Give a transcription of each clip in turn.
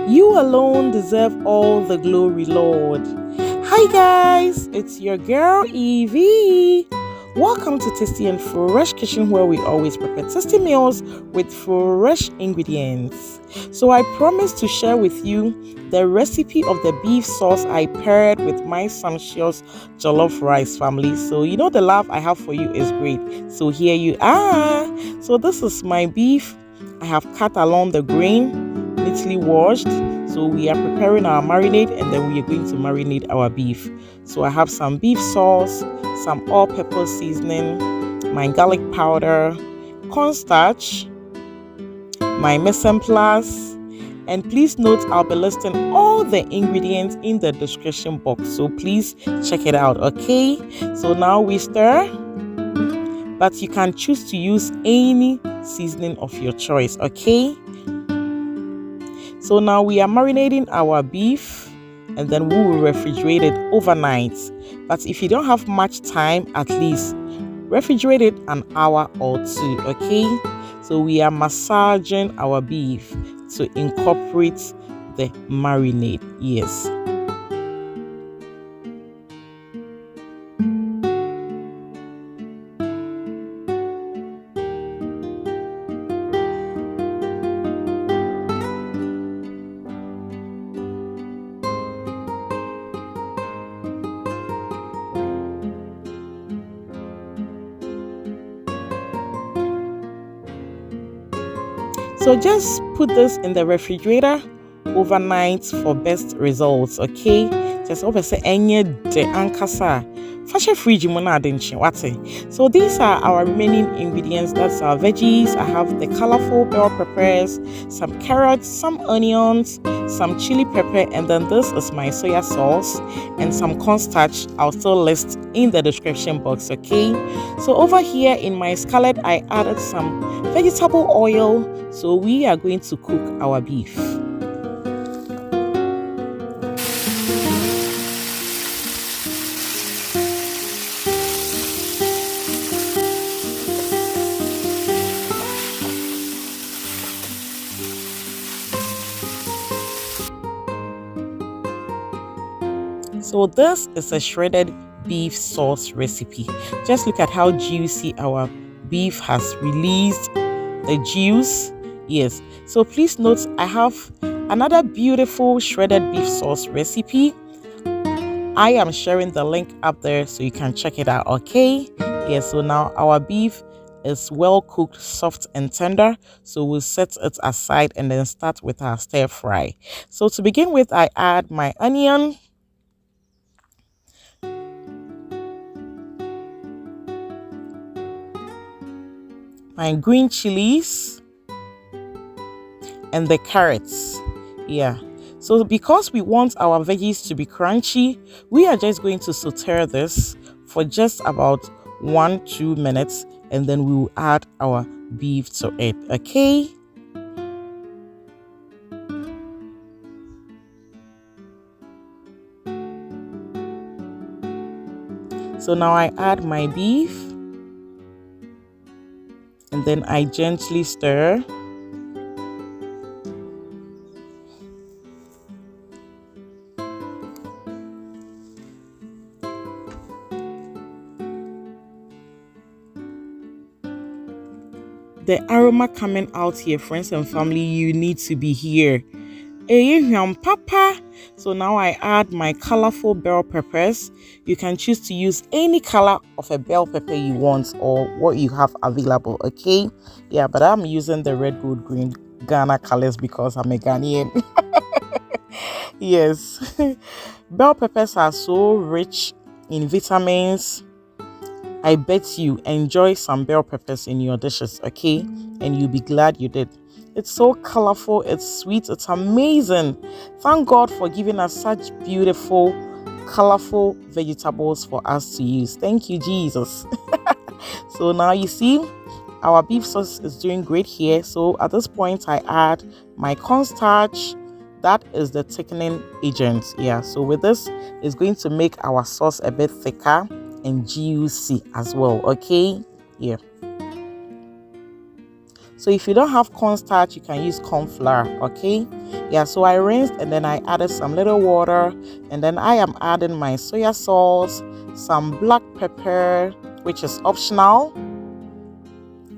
You alone deserve all the glory, Lord. Hi guys, it's your girl Evee. Welcome to Tasty and Fresh Kitchen, where we always prepare tasty meals with fresh ingredients. So I promise to share with you the recipe of the beef sauce I paired with my sumptuous jollof rice, family. So you know the love I have for you is great. So here you are. So this is my beef. I have cut along the grain, neatly washed. So we are preparing our marinade, and then we are going to marinate our beef. So I have some beef sauce, some all-purpose seasoning, my garlic powder, cornstarch, my mise en place, and please note I'll be listing all the ingredients in the description box, so please check it out. Okay, so now we stir, but you can choose to use any seasoning of your choice. Okay, so now we are marinating our beef, and then we will refrigerate it overnight. But if you don't have much time, at least refrigerate it an hour or two. Okay, so we are massaging our beef to incorporate the marinade. Yes. So just put this in the refrigerator overnight for best results. Okay, just over say any de ankasa fashion fridge what. So these are our remaining ingredients. That's our veggies. I have the colorful bell peppers, some carrots, some onions, some chili pepper, and then this is my soya sauce and some cornstarch. I'll still list in the description box. Okay, so over here in my skillet I added some vegetable oil. So we are going to cook our beef. So this is a shredded beef sauce recipe. Just look at how juicy our beef has released the juice. Yes, so please note I have another beautiful shredded beef sauce recipe. I am sharing the link up there so you can check it out. Okay, yes, so now our beef is well cooked, soft and tender, so we'll set it aside and then start with our stir fry. So to begin with, I add my onion, my green chilies, and the carrots. Yeah, so because we want our veggies to be crunchy, we are just going to saute this for just about 1-2 minutes, and then we will add our beef to it. Okay, so now I add my beef, and then I gently stir. The aroma coming out here, friends and family, you need to be here. Papa. So now I add my colorful bell peppers. You can choose to use any color of a bell pepper you want or what you have available. Okay, yeah, but I'm using the red, gold, green Ghana colors because I'm a Ghanaian. Yes. Bell peppers are so rich in vitamins. I bet you enjoy some bell peppers in your dishes, okay? And you'll be glad you did. It's so colorful, it's sweet, it's amazing. Thank God for giving us such beautiful, colorful vegetables for us to use. Thank you, Jesus. So now you see, our beef sauce is doing great here. So at this point, I add my cornstarch. That is the thickening agent. Yeah, so with this, it's going to make our sauce a bit thicker and juicy as well. Okay, yeah. So if you don't have cornstarch, you can use corn flour, okay? Yeah, so I rinsed and then I added some little water, and then I am adding my soya sauce, some black pepper, which is optional.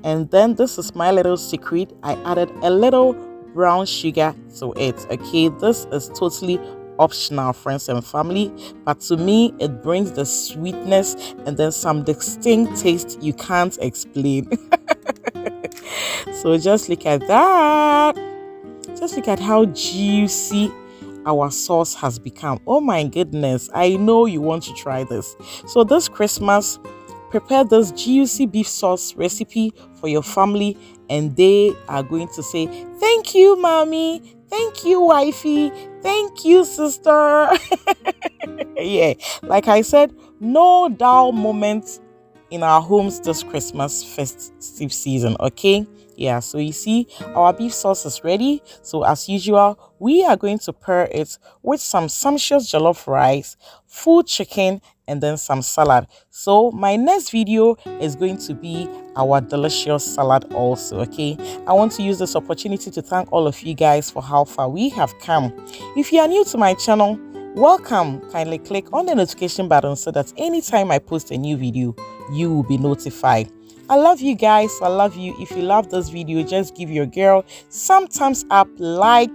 And then this is my little secret. I added a little brown sugar to it, okay? This is totally optional, friends and family, but to me it brings the sweetness and then some distinct taste you can't explain. So just look at that. Just look at how juicy our sauce has become. Oh my goodness, I know you want to try this. So this Christmas, prepare this juicy beef sauce recipe for your family, and they are going to say, thank you, mommy. Thank you, wifey. Thank you, sister. Yeah, like I said, no dull moments in our homes this Christmas festive season, okay? Yeah, so you see, our beef sauce is ready. So as usual, we are going to pair it with some sumptuous jollof rice, full chicken, and then some salad. So my next video is going to be our delicious salad also, okay? I want to use this opportunity to thank all of you guys for how far we have come. If you are new to my channel, welcome. Kindly click on the notification button so that anytime I post a new video, you will be notified. I love you guys. I love you. If you love this video, just give your girl some thumbs up, like,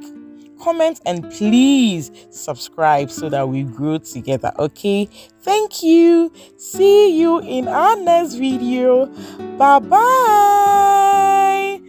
comment, and please subscribe so that we grow together, okay? Thank you. See you in our next video. Bye bye.